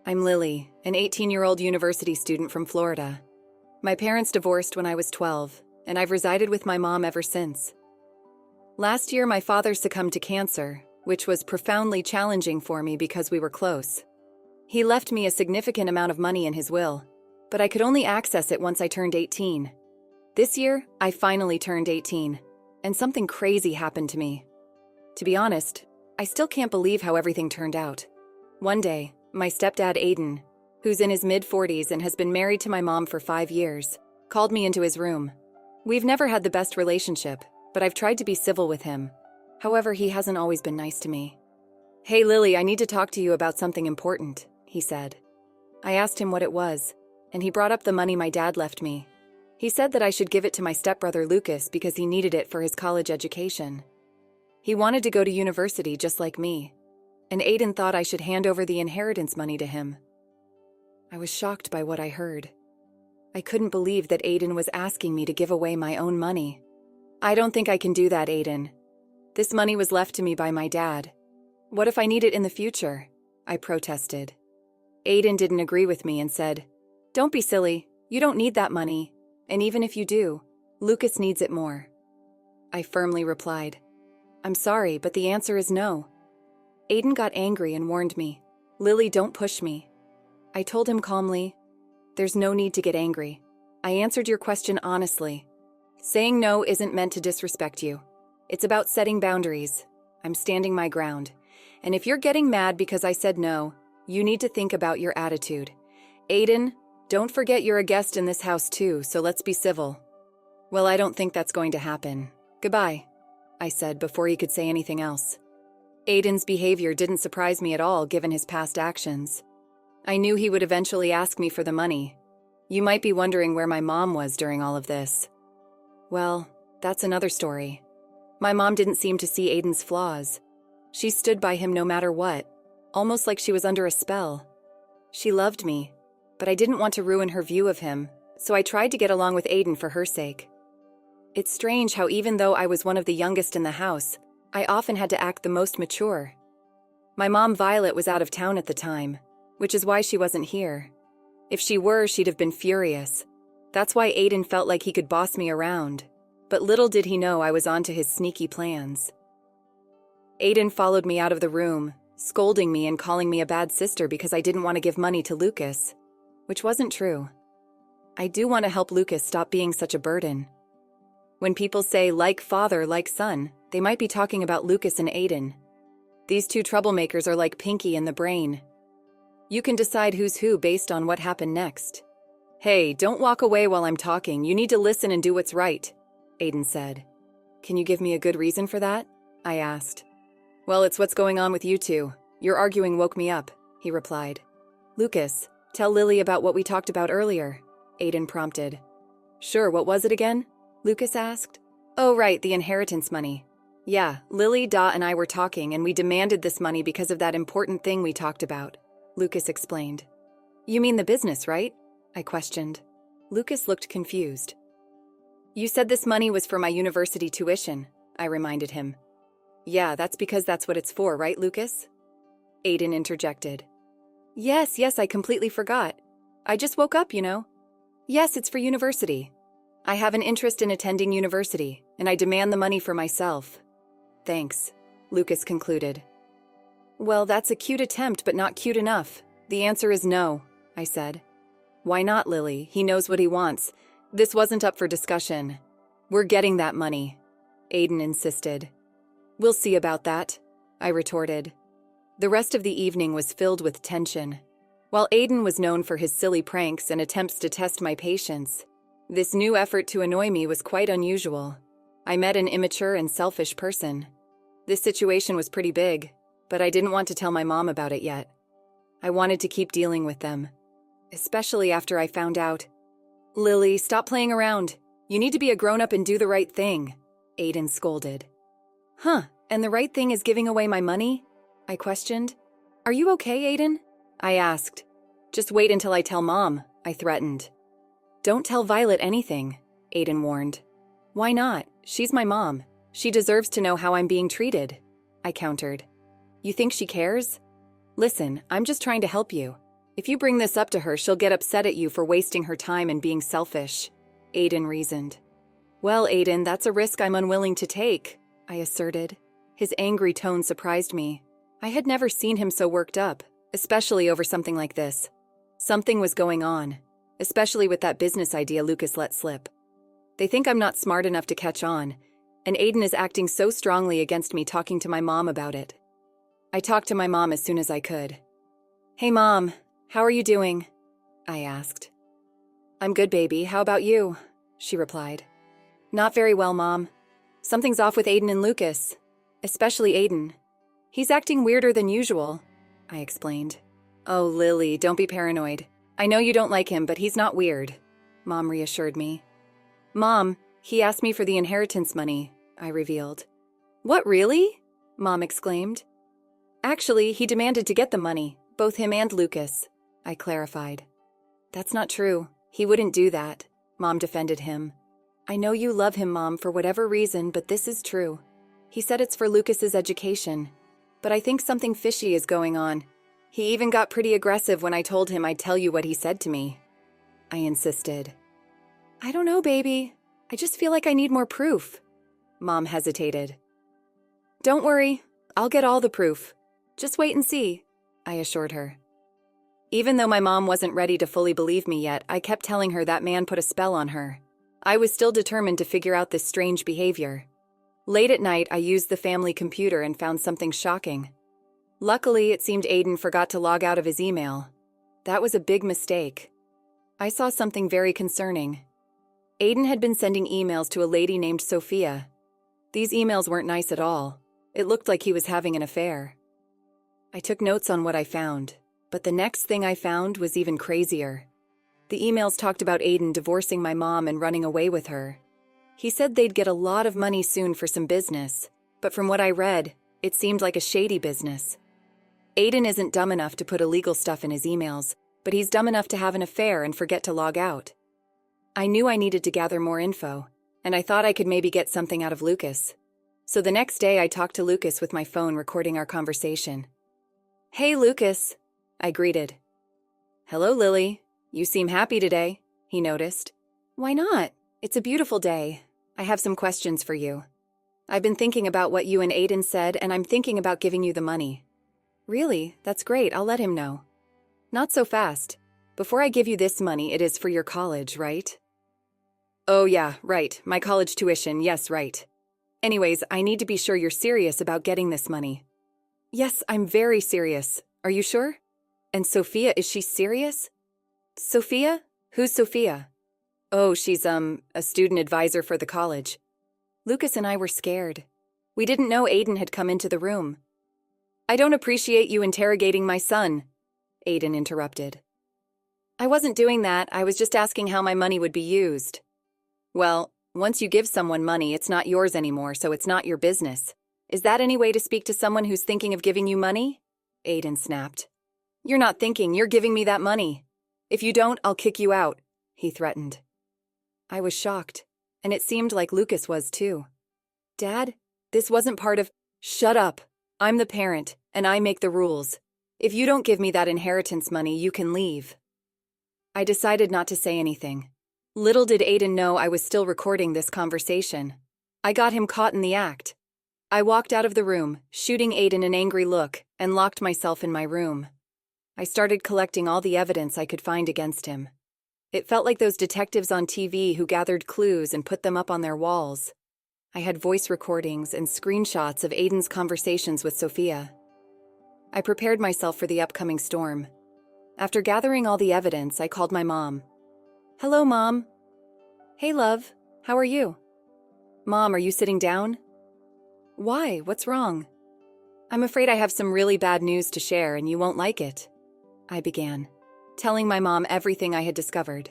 I'm Lily, an 18-year-old university student from Florida. My parents divorced when I was 12, and I've resided with my mom ever since. Last year, my father succumbed to cancer, which was profoundly challenging for me because we were close. He left me a significant amount of money in his will, but I could only access it once I turned 18. This year, I finally turned 18, and something crazy happened to me. To be honest, I still can't believe how everything turned out. One day, my stepdad Aiden, who's in his mid-40s and has been married to my mom for 5 years, called me into his room. We've never had the best relationship, but I've tried to be civil with him. However, he hasn't always been nice to me. "Hey Lily, I need to talk to you about something important," he said. I asked him what it was, and he brought up the money my dad left me. He said that I should give it to my stepbrother Lucas because he needed it for his college education. He wanted to go to university just like me, and Aiden thought I should hand over the inheritance money to him. I was shocked by what I heard. I couldn't believe that Aiden was asking me to give away my own money. "I don't think I can do that, Aiden. This money was left to me by my dad. What if I need it in the future?" I protested. Aiden didn't agree with me and said, "Don't be silly. You don't need that money. And even if you do, Lucas needs it more." I firmly replied, "I'm sorry, but the answer is no." Aiden got angry and warned me, "Lily, don't push me." I told him calmly, "There's no need to get angry. I answered your question honestly. Saying no isn't meant to disrespect you. It's about setting boundaries. I'm standing my ground. And if you're getting mad because I said no, you need to think about your attitude. Aiden, don't forget you're a guest in this house too, so let's be civil." "Well, I don't think that's going to happen. Goodbye," I said before he could say anything else. Aiden's behavior didn't surprise me at all given his past actions. I knew he would eventually ask me for the money. You might be wondering where my mom was during all of this. Well, that's another story. My mom didn't seem to see Aiden's flaws. She stood by him no matter what, almost like she was under a spell. She loved me, but I didn't want to ruin her view of him, so I tried to get along with Aiden for her sake. It's strange how even though I was one of the youngest in the house, I often had to act the most mature. My mom Violet was out of town at the time, which is why she wasn't here. If she were, she'd have been furious. That's why Aiden felt like he could boss me around. But little did he know I was onto his sneaky plans. Aiden followed me out of the room, scolding me and calling me a bad sister because I didn't want to give money to Lucas, which wasn't true. I do want to help Lucas stop being such a burden. When people say like father, like son, they might be talking about Lucas and Aiden. These two troublemakers are like Pinky and the Brain. You can decide who's who based on what happened next. "Hey, don't walk away while I'm talking. You need to listen and do what's right," Aiden said. "Can you give me a good reason for that?" I asked. "Well, it's what's going on with you two. Your arguing woke me up," he replied. "Lucas, tell Lily about what we talked about earlier," Aiden prompted. "Sure, what was it again?" Lucas asked. "Oh, right, the inheritance money. Yeah, Lily, Dot, and I were talking, and we demanded this money because of that important thing we talked about," Lucas explained. "You mean the business, right?" I questioned. Lucas looked confused. "You said this money was for my university tuition," I reminded him. "Yeah, that's because that's what it's for, right, Lucas?" Aiden interjected. Yes, I completely forgot. I just woke up, you know. Yes, it's for university. I have an interest in attending university, and I demand the money for myself." "Thanks," Lucas concluded. "Well, that's a cute attempt, but not cute enough. The answer is no," I said. "Why not, Lily? He knows what he wants. This wasn't up for discussion. We're getting that money," Aiden insisted. "We'll see about that," I retorted. The rest of the evening was filled with tension. While Aiden was known for his silly pranks and attempts to test my patience, this new effort to annoy me was quite unusual. I met an immature and selfish person. This situation was pretty big, but I didn't want to tell my mom about it yet. I wanted to keep dealing with them, especially after I found out. "Lily, stop playing around. You need to be a grown-up and do the right thing," Aiden scolded. "Huh, and the right thing is giving away my money?" I questioned. "Are you okay, Aiden?" I asked. "Just wait until I tell Mom," I threatened. "Don't tell Violet anything," Aiden warned. "Why not? She's my mom. She deserves to know how I'm being treated," I countered. "You think she cares? Listen, I'm just trying to help you. If you bring this up to her, she'll get upset at you for wasting her time and being selfish, Aiden reasoned. Well, Aiden, that's a risk I'm unwilling to take, I asserted. His angry tone surprised me. I had never seen him so worked up, especially over something like this. Something was going on, especially with that business idea Lucas let slip. They think I'm not smart enough to catch on, and Aiden is acting so strongly against me talking to my mom about it. I talked to my mom as soon as I could. Hey, Mom, how are you doing? I asked. I'm good, baby. How about you? She replied. Not very well, Mom. Something's off with Aiden and Lucas, especially Aiden. He's acting weirder than usual, I explained. Oh, Lily, don't be paranoid. I know you don't like him, but he's not weird, Mom reassured me. Mom, he asked me for the inheritance money, I revealed. What, really? Mom exclaimed. Actually, he demanded to get the money, both him and Lucas, I clarified. That's not true. He wouldn't do that, Mom defended him. I know you love him, Mom, for whatever reason, but this is true. He said it's for Lucas's education, but I think something fishy is going on. He even got pretty aggressive when I told him I'd tell you what he said to me. I insisted. I don't know, baby. I just feel like I need more proof. Mom hesitated. Don't worry, I'll get all the proof. Just wait and see, I assured her. Even though my mom wasn't ready to fully believe me yet, I kept telling her that man put a spell on her. I was still determined to figure out this strange behavior. Late at night, I used the family computer and found something shocking. Luckily, it seemed Aiden forgot to log out of his email. That was a big mistake. I saw something very concerning. Aiden had been sending emails to a lady named Sophia. These emails weren't nice at all. It looked like he was having an affair. I took notes on what I found, but the next thing I found was even crazier. The emails talked about Aiden divorcing my mom and running away with her. He said they'd get a lot of money soon for some business, but from what I read, it seemed like a shady business. Aiden isn't dumb enough to put illegal stuff in his emails, but he's dumb enough to have an affair and forget to log out. I knew I needed to gather more info, and I thought I could maybe get something out of Lucas. So the next day I talked to Lucas with my phone recording our conversation. Hey, Lucas, I greeted. Hello, Lily. You seem happy today, he noticed. Why not? It's a beautiful day. I have some questions for you. I've been thinking about what you and Aiden said, and I'm thinking about giving you the money. Really? That's great. I'll let him know. Not so fast. Before I give you this money, it is for your college, right? Oh yeah, right. My college tuition. Yes, right. Anyways, I need to be sure you're serious about getting this money. Yes, I'm very serious. Are you sure? And Sophia, is she serious? Sophia? Who's Sophia? Oh, she's, a student advisor for the college. Lucas and I were scared. We didn't know Aiden had come into the room. I don't appreciate you interrogating my son, Aiden interrupted. I wasn't doing that. I was just asking how my money would be used. Well, once you give someone money, it's not yours anymore, so it's not your business. Is that any way to speak to someone who's thinking of giving you money? Aiden snapped. You're not thinking, you're giving me that money. If you don't, I'll kick you out, he threatened. I was shocked, and it seemed like Lucas was too. Dad, this wasn't part of— Shut up. I'm the parent, and I make the rules. If you don't give me that inheritance money, you can leave. I decided not to say anything. Little did Aiden know I was still recording this conversation. I got him caught in the act. I walked out of the room, shooting Aiden an angry look, and locked myself in my room. I started collecting all the evidence I could find against him. It felt like those detectives on TV who gathered clues and put them up on their walls. I had voice recordings and screenshots of Aiden's conversations with Sophia. I prepared myself for the upcoming storm. After gathering all the evidence, I called my mom. Hello, Mom. Hey, love. How are you? Mom, are you sitting down? Why? What's wrong? I'm afraid I have some really bad news to share and you won't like it. I began, telling my mom everything I had discovered.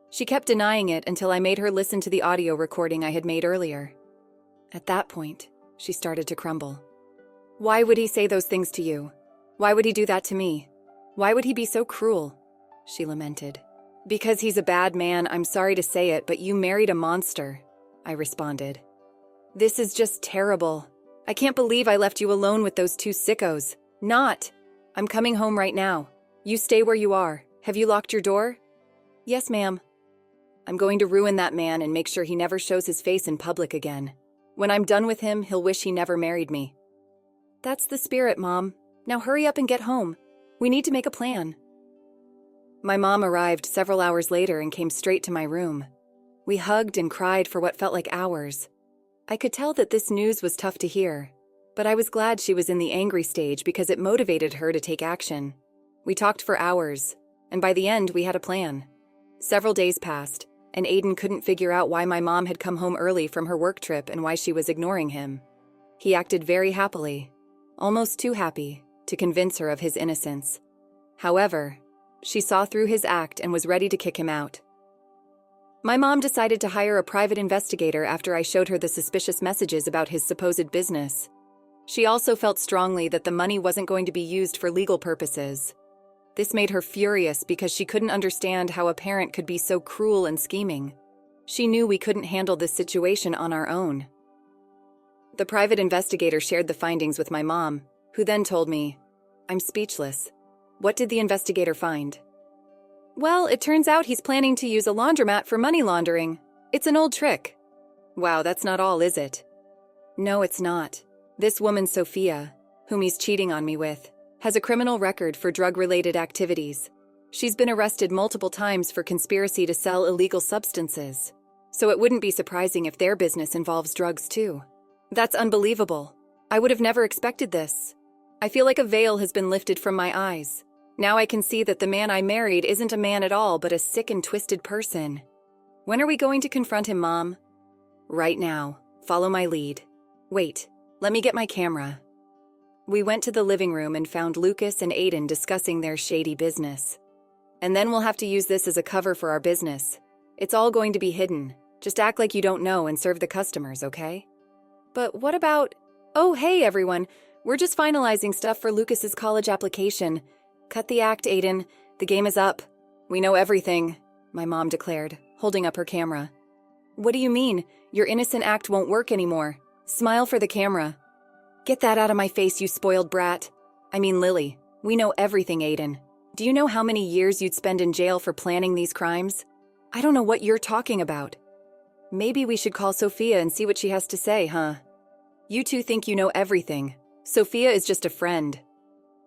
She kept denying it until I made her listen to the audio recording I had made earlier. At that point, she started to crumble. Why would he say those things to you? Why would he do that to me? Why would he be so cruel? She lamented. Because he's a bad man, I'm sorry to say it, but you married a monster, I responded. This is just terrible. I can't believe I left you alone with those two sickos. Not. I'm coming home right now. You stay where you are. Have you locked your door? Yes, ma'am. I'm going to ruin that man and make sure he never shows his face in public again. When I'm done with him, he'll wish he never married me. That's the spirit, Mom. Now hurry up and get home. We need to make a plan. My mom arrived several hours later and came straight to my room. We hugged and cried for what felt like hours. I could tell that this news was tough to hear, but I was glad she was in the angry stage because it motivated her to take action. We talked for hours, and by the end we had a plan. Several days passed, and Aiden couldn't figure out why my mom had come home early from her work trip and why she was ignoring him. He acted very happily, almost too happy, to convince her of his innocence. However, she saw through his act and was ready to kick him out. My mom decided to hire a private investigator after I showed her the suspicious messages about his supposed business. She also felt strongly that the money wasn't going to be used for legal purposes. This made her furious because she couldn't understand how a parent could be so cruel and scheming. She knew we couldn't handle this situation on our own. The private investigator shared the findings with my mom, who then told me, "I'm speechless. What did the investigator find?" "Well, it turns out he's planning to use a laundromat for money laundering. It's an old trick." "Wow, that's not all, is it?" "No, it's not. This woman, Sophia, whom he's cheating on me with, has a criminal record for drug-related activities. She's been arrested multiple times for conspiracy to sell illegal substances. So it wouldn't be surprising if their business involves drugs too. That's unbelievable. I would have never expected this. I feel like a veil has been lifted from my eyes. Now I can see that the man I married isn't a man at all, but a sick and twisted person. When are we going to confront him, Mom?" "Right now. Follow my lead. Wait, let me get my camera." We went to the living room and found Lucas and Aiden discussing their shady business. "And then we'll have to use this as a cover for our business. It's all going to be hidden. Just act like you don't know and serve the customers, okay?" "But what about—" "Oh, hey, everyone. We're just finalizing stuff for Lucas's college application. Cut the act, Aiden. The game is up. We know everything," my mom declared, holding up her camera. "What do you mean? Your innocent act won't work anymore. Smile for the camera." "Get that out of my face, you spoiled brat. I mean, Lily, we know everything, Aiden. Do you know how many years you'd spend in jail for planning these crimes? I don't know what you're talking about." "Maybe we should call Sophia and see what she has to say, huh?" "You two think you know everything. Sophia is just a friend."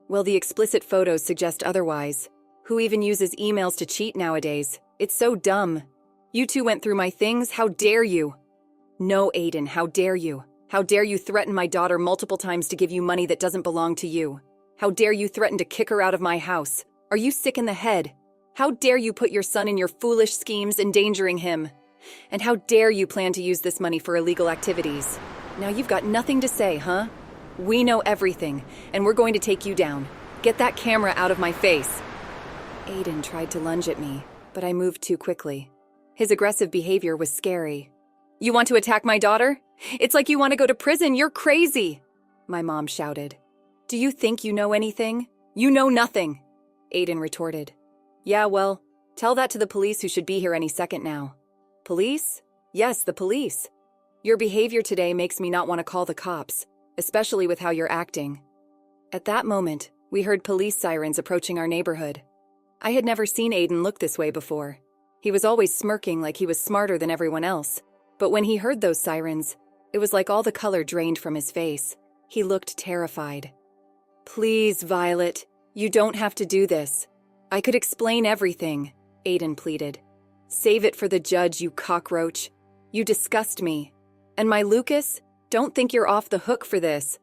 "Well, the explicit photos suggest otherwise. Who even uses emails to cheat nowadays? It's so dumb. You two went through my things. How dare you?" "No, Aiden, how dare you? How dare you threaten my daughter multiple times to give you money that doesn't belong to you? How dare you threaten to kick her out of my house? Are you sick in the head? How dare you put your son in your foolish schemes, endangering him? And how dare you plan to use this money for illegal activities? Now you've got nothing to say, huh? We know everything, and we're going to take you down. Get that camera out of my face." Aiden tried to lunge at me, but I moved too quickly. His aggressive behavior was scary. "You want to attack my daughter? It's like you want to go to prison. You're crazy," my mom shouted. "Do you think you know anything? You know nothing," Aiden retorted. "Yeah, well, tell that to the police who should be here any second now." "Police? Yes, the police. Your behavior today makes me not want to call the cops, especially with how you're acting." At that moment, we heard police sirens approaching our neighborhood. I had never seen Aiden look this way before. He was always smirking like he was smarter than everyone else, but when he heard those sirens, it was like all the color drained from his face. He looked terrified. "Please, Violet, you don't have to do this. I could explain everything," Aiden pleaded. "Save it for the judge, you cockroach. You disgust me. And my Lucas, don't think you're off the hook for this.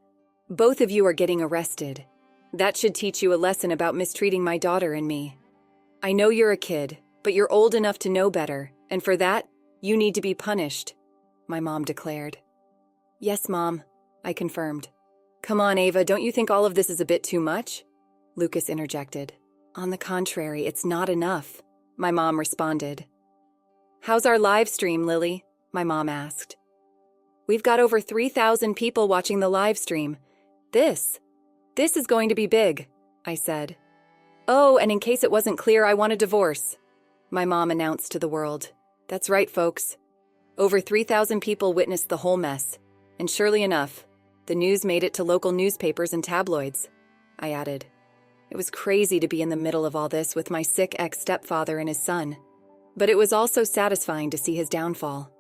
Both of you are getting arrested. That should teach you a lesson about mistreating my daughter and me. I know you're a kid, but you're old enough to know better, and for that, you need to be punished," my mom declared. "Yes, Mom," I confirmed. "Come on, Ava, don't you think all of this is a bit too much?" Lucas interjected. "On the contrary, it's not enough," my mom responded. "How's our live stream, Lily?" my mom asked. "We've got over 3,000 people watching the live stream. This is going to be big," I said. "Oh, and in case it wasn't clear, I want a divorce," my mom announced to the world. That's right, folks. Over 3,000 people witnessed the whole mess, and surely enough, the news made it to local newspapers and tabloids, I added. It was crazy to be in the middle of all this with my sick ex-stepfather and his son. But it was also satisfying to see his downfall.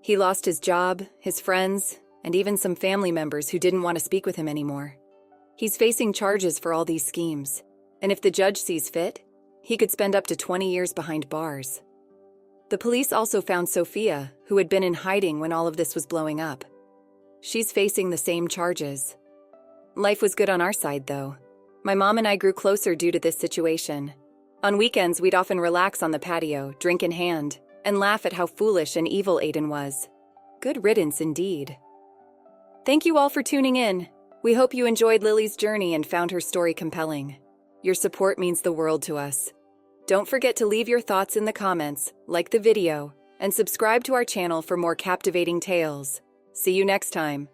He lost his job, his friends, and even some family members who didn't want to speak with him anymore. He's facing charges for all these schemes, and if the judge sees fit, he could spend up to 20 years behind bars. The police also found Sophia, who had been in hiding when all of this was blowing up. She's facing the same charges. Life was good on our side, though. My mom and I grew closer due to this situation. On weekends, we'd often relax on the patio, drink in hand, and laugh at how foolish and evil Aiden was. Good riddance indeed. Thank you all for tuning in. We hope you enjoyed Lily's journey and found her story compelling. Your support means the world to us. Don't forget to leave your thoughts in the comments, like the video, and subscribe to our channel for more captivating tales. See you next time.